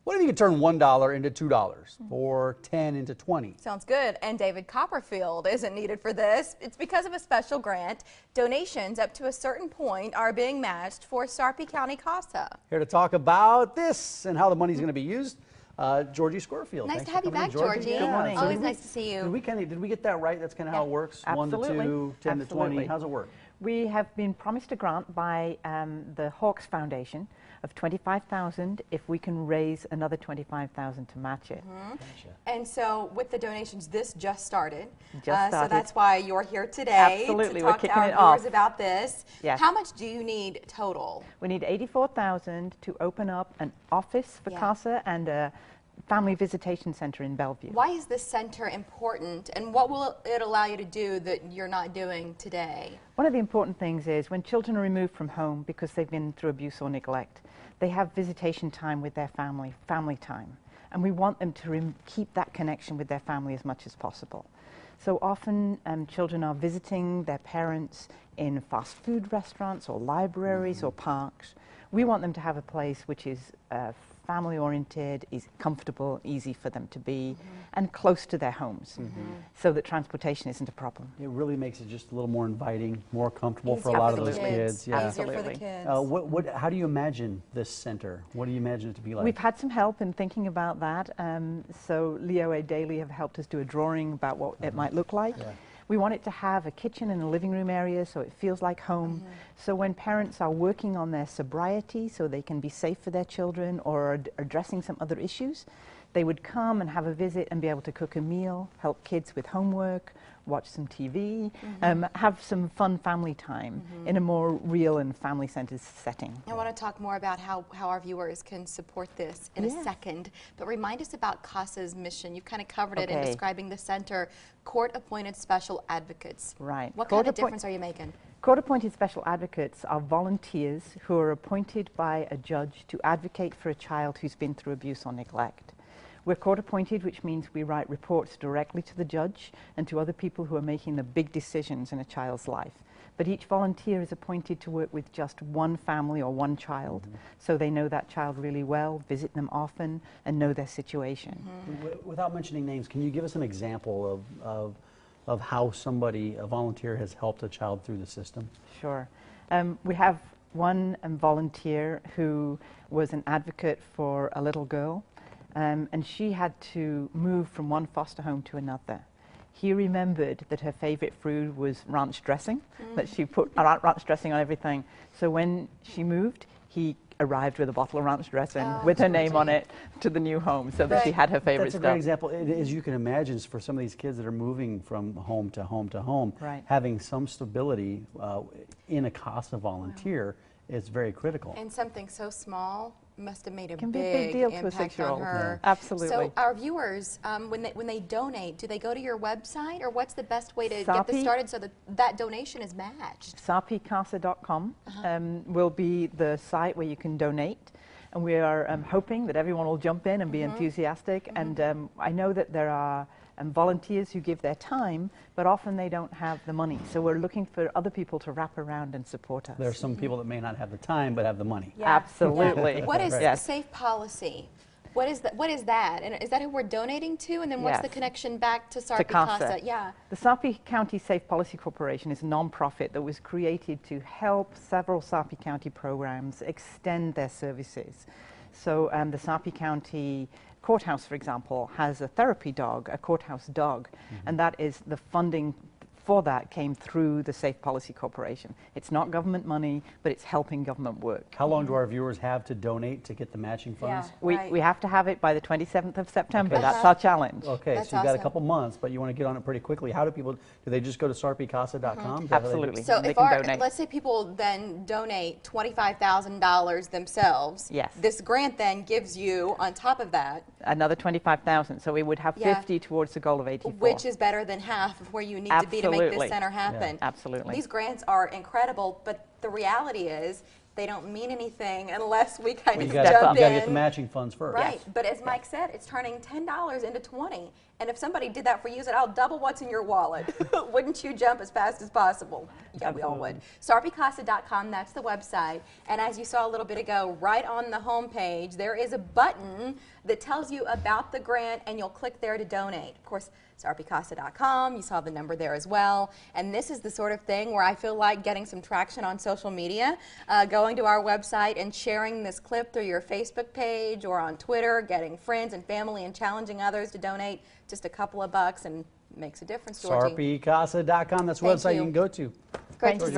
What if you could turn $1 into $2 or 10 into 20? Sounds good. And David Copperfield isn't needed for this. It's because of a special grant. Donations up to a certain point are being matched for Sarpy County CASA. Here to talk about this and how the money is going to be used, Georgie Squirfield. Nice Thanks to have you back, Georgie. Yeah. Good morning. Always nice to see you. Did we get that right? That's kind of how it works? Absolutely. 1 to 2, 10 to 20. Absolutely. How's it work? We have been promised a grant by the Hawks Foundation of $25,000 if we can raise another $25,000 to match it. Gotcha. And so with the donations, this just started. Just So that's why you're here today Absolutely. to We're talk to kicking our it off. viewers about this. Yes. How much do you need total? We need $84,000 to open up an office for CASA and a family visitation center in Bellevue. Why is this center important, and what will it allow you to do that you're not doing today? One of the important things is when children are removed from home because they've been through abuse or neglect, they have visitation time with their family time. And we want them to keep that connection with their family as much as possible. So often children are visiting their parents in fast food restaurants or libraries or parks. We want them to have a place which is family oriented, is comfortable, easy for them to be, and close to their homes, so that transportation isn't a problem. It really makes it just a little more inviting, more comfortable Easier for a lot of the those kids. Yeah. Easier for the kids. How do you imagine this center? What do you imagine it to be like? We've had some help in thinking about that. So Leo A. Daly have helped us do a drawing about what it might look like. Yeah. We want it to have a kitchen and a living room area so it feels like home. So when parents are working on their sobriety so they can be safe for their children or are addressing some other issues, they would come and have a visit and be able to cook a meal, help kids with homework, watch some TV, have some fun family time in a more real and family-centered setting. I want to talk more about how our viewers can support this in a second, but remind us about CASA's mission. You've kind of covered it in describing the center, court-appointed special advocates. Right. What kind of difference are you making? Court-appointed special advocates are volunteers who are appointed by a judge to advocate for a child who's been through abuse or neglect. We're court-appointed, which means we write reports directly to the judge and to other people who are making the big decisions in a child's life. But each volunteer is appointed to work with just one family or one child, so they know that child really well, visit them often, and know their situation. Without mentioning names, can you give us an example of how somebody, a volunteer, has helped a child through the system? Sure. We have one volunteer who was an advocate for a little girl. And she had to move from one foster home to another. He remembered that her favorite food was ranch dressing, that she put ranch dressing on everything. So when she moved, he arrived with a bottle of ranch dressing with her name on it to the new home so that she had her favorite stuff. That's a great example. As you can imagine, for some of these kids that are moving from home to home to home, having some stability in a CASA volunteer is very critical. And something so small must have made a big deal to a 6-year-old. Absolutely. So our viewers, when they donate, do they go to your website, or what's the best way to get this started so that that donation is matched? SarpyCASA.com will be the site where you can donate, and we are hoping that everyone will jump in and be enthusiastic. And I know that there are volunteers who give their time, but often they don't have the money. So we're looking for other people to wrap around and support us. There are some people that may not have the time, but have the money. Absolutely. What is Safe Policy? What is that? And is that who we're donating to? And then what's the connection back to Sarpy CASA? The Sarpy County Safe Policy Corporation is a non-profit that was created to help several Sarpy County programs extend their services. So the Sarpy County Courthouse, for example, has a therapy dog, a courthouse dog, and that is the funding for that came through the Safe Policy Corporation. It's not government money, but it's helping government work. How long do our viewers have to donate to get the matching funds? We have to have it by the 27th of September. That's our challenge. Okay, so you've got a couple months, but you want to get on it pretty quickly. How do people, do they just go to sarpycasa.com? Absolutely. So if let's say people then donate $25,000 themselves, this grant then gives you, on top of that, another $25,000. So we would have 50 towards the goal of 84. Which is better than half of where you need to be to make this center happen. Absolutely. These grants are incredible, but the reality is they don't mean anything unless we kind Well, of you jump got to in. get the matching funds first. Right, but as Mike said, it's turning $10 into $20. And if somebody did that for you, said, I'll double what's in your wallet, wouldn't you jump as fast as possible? Yeah, we all would. SarpyCASA.com, that's the website. And as you saw a little bit ago, right on the home page, there is a button that tells you about the grant, and you'll click there to donate. Of course, SarpyCASA.com, you saw the number there as well. And this is the sort of thing where I feel like getting some traction on social media, going to our website and sharing this clip through your Facebook page or on Twitter, getting friends and family and challenging others to donate just a couple of bucks and makes a difference, Georgie. SarpyCASA.com, that's the website you can go to. Great to see